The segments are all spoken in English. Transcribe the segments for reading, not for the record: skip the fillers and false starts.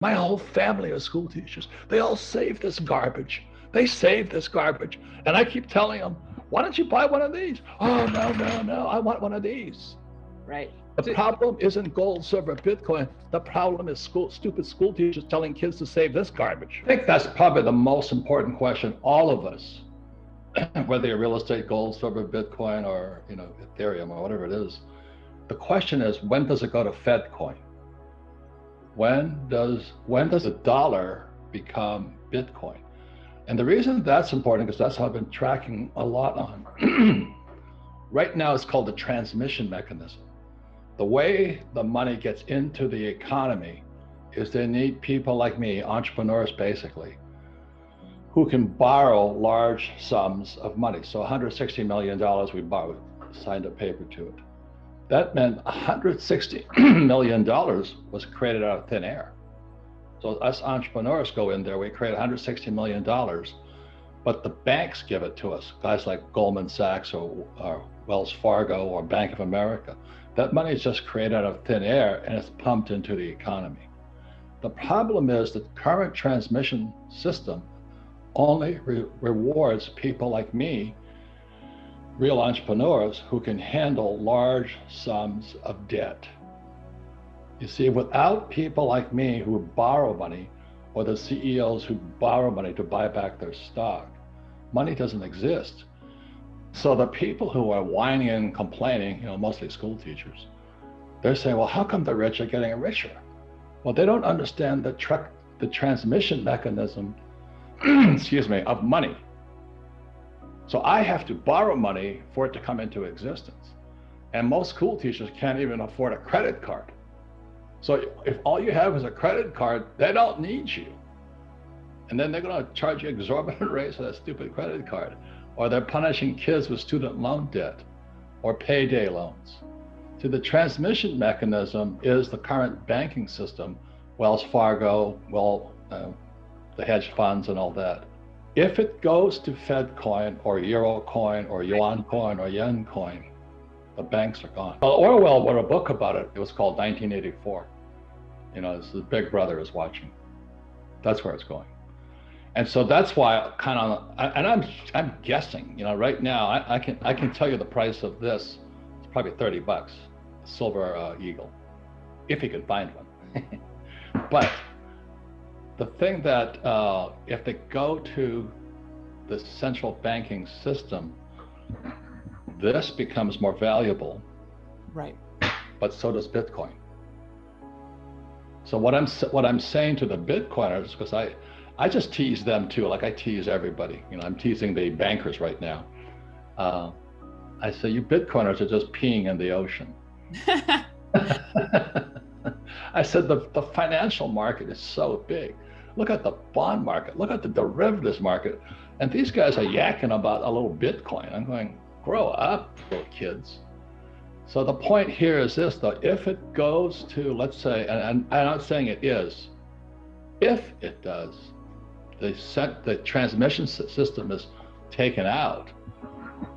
My whole family are school teachers. They all save this garbage. They save this garbage. And I keep telling them, why don't you buy one of these? Oh, no, no, no, I want one of these. Right. The problem isn't gold, silver, Bitcoin. The problem is stupid school teachers telling kids to save this garbage. I think that's probably the most important question all of us, whether you're real estate, gold, silver, Bitcoin, or Ethereum or whatever it is. The question is, when does it go to Fed coin? When does the dollar become Bitcoin? And the reason that's important, because that's how I've been tracking a lot on. Right now, it's called the transmission mechanism. The way the money gets into the economy is they need people like me, entrepreneurs basically, who can borrow large sums of money. So $160 million we borrowed, signed a paper to it. That meant $160 million was created out of thin air. So us entrepreneurs go in there, we create $160 million, but the banks give it to us, guys like Goldman Sachs or Wells Fargo or Bank of America. That money is just created out of thin air and it's pumped into the economy. The problem is that the current transmission system only rewards people like me, real entrepreneurs who can handle large sums of debt. You see, without people like me who borrow money, or the CEOs who borrow money to buy back their stock, money doesn't exist. So the people who are whining and complaining, mostly school teachers, they're saying, well, how come the rich are getting richer? Well, they don't understand the transmission mechanism, excuse me, of money. So I have to borrow money for it to come into existence. And most school teachers can't even afford a credit card. So if all you have is a credit card, they don't need you. And then they're going to charge you exorbitant rates for that stupid credit card. Or they're punishing kids with student loan debt or payday loans. So the transmission mechanism is the current banking system, Wells Fargo, the hedge funds and all that. If it goes to Fed coin or Euro coin or Yuan coin or Yen coin, the banks are gone. Well, Orwell wrote a book about it. It was called 1984. It's the Big Brother is watching. That's where it's going. And so that's why I'm guessing, right now, I can tell you the price of this. It's probably $30, silver eagle, if you can find one. But the thing that if they go to the central banking system, this becomes more valuable. Right. But so does Bitcoin. So what I'm saying to the Bitcoiners, because I just tease them too, like I tease everybody. I'm teasing the bankers right now. I say, you Bitcoiners are just peeing in the ocean. I said, the financial market is so big. Look at the bond market, look at the derivatives market. And these guys are yakking about a little Bitcoin. I'm going, grow up, little kids. So the point here is this, though, if it goes to, let's say, and I'm not saying it is, if it does, the transmission system is taken out,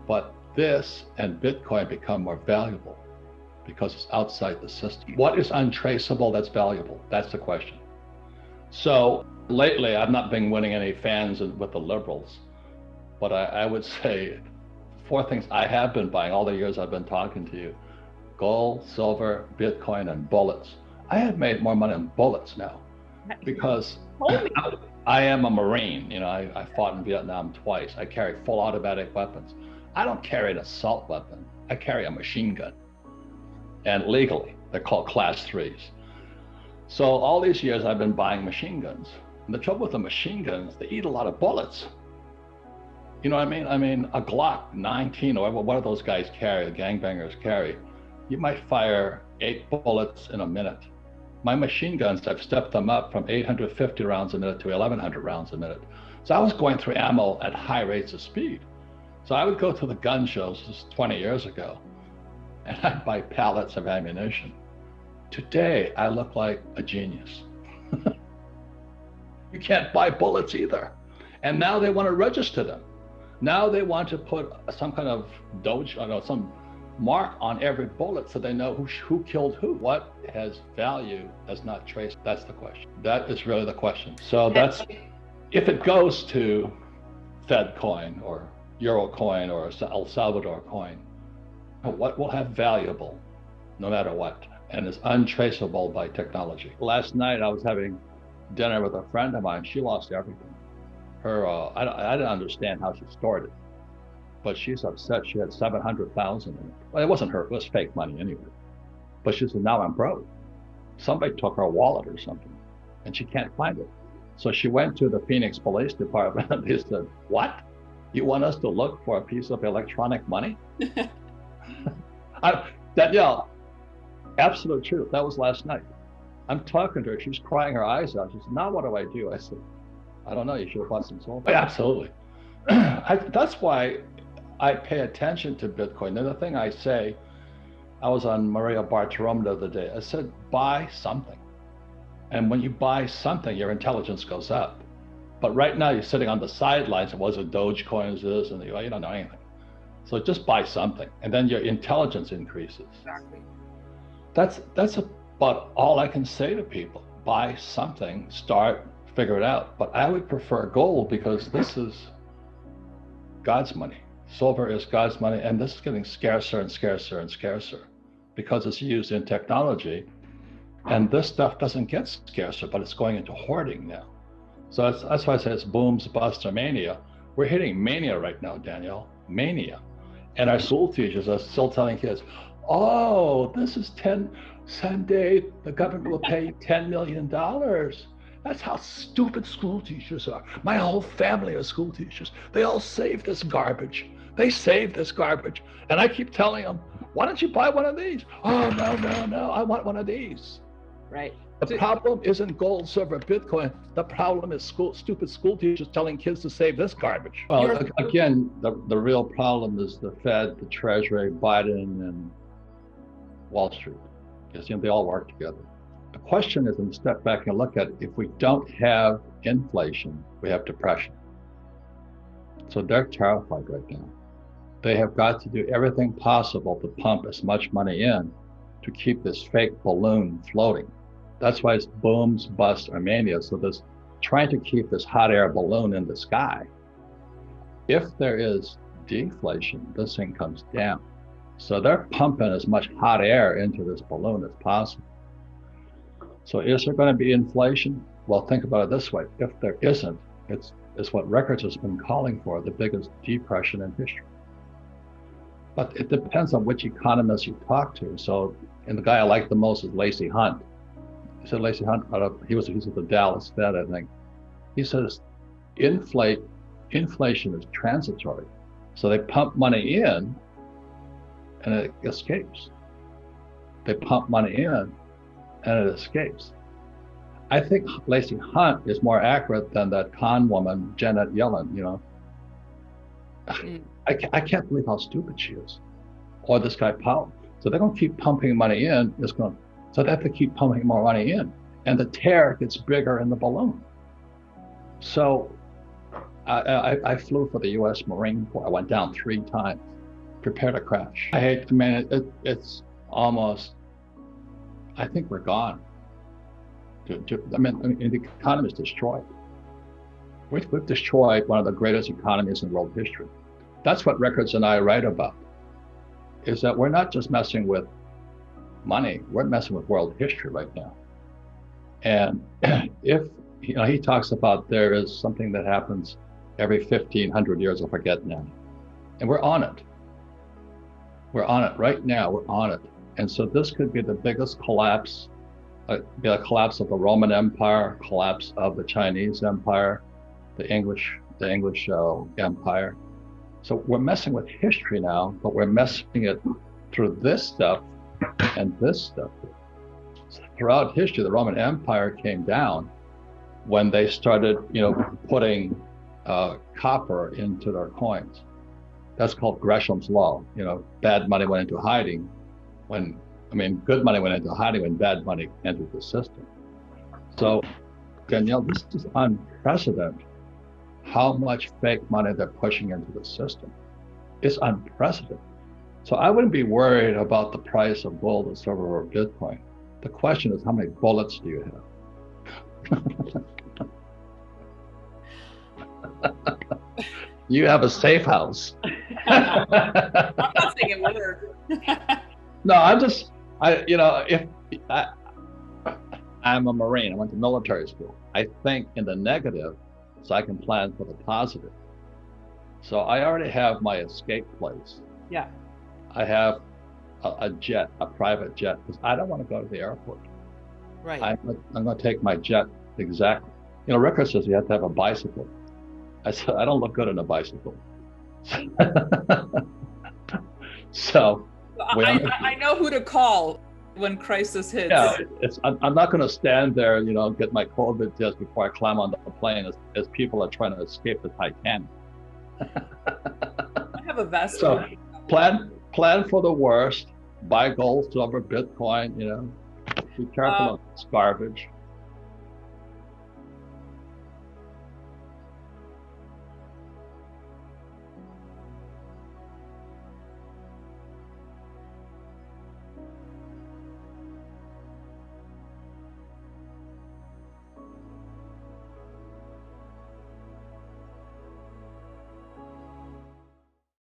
but this and Bitcoin become more valuable because it's outside the system. What is untraceable that's valuable? That's the question. So lately, I've not been winning any fans with the liberals, but I would say 4 things I have been buying all the years I've been talking to you: gold, silver, Bitcoin, and bullets. I have made more money on bullets now because I am a Marine. I fought in Vietnam twice. I carry full automatic weapons. I don't carry an assault weapon. I carry a machine gun. And legally, they're called class 3s. So all these years I've been buying machine guns. And the trouble with the machine guns, they eat a lot of bullets. You know what I mean? I mean, a Glock 19 or what do those guys carry, the gangbangers carry, you might fire 8 bullets in a minute. My machine guns, I've stepped them up from 850 rounds a minute to 1,100 rounds a minute. So I was going through ammo at high rates of speed. So I would go to the gun shows, this was 20 years ago, and I'd buy pallets of ammunition. Today, I look like a genius. You can't buy bullets either. And now they want to register them. Now they want to put some kind of some mark on every bullet so they know who killed who. What has value that's not traced? That's the question. That is really the question. So that's, if it goes to Fed coin or Euro coin or El Salvador coin, what will have valuable no matter what, and is untraceable by technology. Last night I was having dinner with a friend of mine. She lost everything. I didn't understand how she stored it, but she's upset. She had 700,000 in it. Well, it wasn't her, it was fake money anyway. But she said, now I'm broke. Somebody took her wallet or something, and she can't find it. So she went to the Phoenix Police Department and they said, what? You want us to look for a piece of electronic money? Danielle, absolute truth. That was last night. I'm talking to her. She's crying her eyes out. She said, now what do I do? I said, I don't know. You should have bought some silver. Absolutely. That's why I pay attention to Bitcoin. Another thing I say, I was on Maria Bartiromo the other day. I said, buy something. And when you buy something, your intelligence goes up. But right now you're sitting on the sidelines and what's a Dogecoin is this, and you don't know anything. So just buy something, and then your intelligence increases. Exactly. That's about all I can say to people. Buy something, start, figure it out. But I would prefer gold because this is God's money. Silver is God's money, and this is getting scarcer and scarcer and scarcer because it's used in technology. And this stuff doesn't get scarcer, but it's going into hoarding now. So that's why I say it's booms, busts, or mania. We're hitting mania right now, Danielle, mania. And our school teachers are still telling kids, oh, this is someday the government will pay $10 million. That's how stupid school teachers are. My whole family are school teachers. They all save this garbage. They save this garbage. And I keep telling them, why don't you buy one of these? Oh, no, I want one of these. Right. The problem isn't gold, silver, Bitcoin. The problem is stupid school teachers telling kids to save this garbage. Well, again, the real problem is the Fed, the Treasury, Biden, and Wall Street. Because they all work together. The question is, when you step back and look at it, if we don't have inflation, we have depression. So they're terrified right now. They have got to do everything possible to pump as much money in to keep this fake balloon floating. That's why it's booms, busts, or mania. So this trying to keep this hot air balloon in the sky. If there is deflation, this thing comes down. So they're pumping as much hot air into this balloon as possible. So is there going to be inflation? Well, think about it this way. If there isn't, it's what Records has been calling for, the biggest depression in history. But it depends on which economist you talk to. So, and the guy I like the most is Lacey Hunt. He said, Lacey Hunt, he's at the Dallas Fed, I think. He says, inflation is transitory. So they pump money in and it escapes. They pump money in and it escapes. I think Lacey Hunt is more accurate than that con woman, Janet Yellen, I can't believe how stupid she is. Or this guy Powell. So they're going to keep pumping money in. So they have to keep pumping more money in. And the tear gets bigger in the balloon. So I flew for the US Marine Corps. I went down 3 times, prepared to crash. It's almost, I think we're gone. The economy is destroyed. We've destroyed one of the greatest economies in world history. That's what Records and I write about, is that we're not just messing with money, we're messing with world history right now. And if, he talks about there is something that happens every 1,500 years, I forget now. And we're on it. We're on it right now, we're on it. And so this could be the biggest collapse, be a collapse of the Roman Empire, collapse of the Chinese Empire, the English Empire. So we're messing with history now, but we're messing it through this stuff and this stuff. So throughout history, the Roman Empire came down when they started, putting copper into their coins. That's called Gresham's law. Bad money went into hiding good money went into hiding when bad money entered the system. So, Danielle, this is unprecedented. How much fake money they're pushing into the system. It's unprecedented. So I wouldn't be worried about the price of gold and silver or Bitcoin. The question is, how many bullets do you have? You have a safe house. I'm not saying it word. No, I'm a Marine, I went to military school. I think in the negative so I can plan for the positive. So I already have my escape place. Yeah. I have a jet, a private jet, because I don't want to go to the airport. Right. I'm going to take my jet exactly. Ricker says you have to have a bicycle. I said, I don't look good on a bicycle. So I know who to call when crisis hits. Yeah, I'm not going to stand there, get my COVID test before I climb on the plane as people are trying to escape the Titanic. I have a vest. So plan for the worst. Buy gold, silver, Bitcoin. Be careful of this garbage.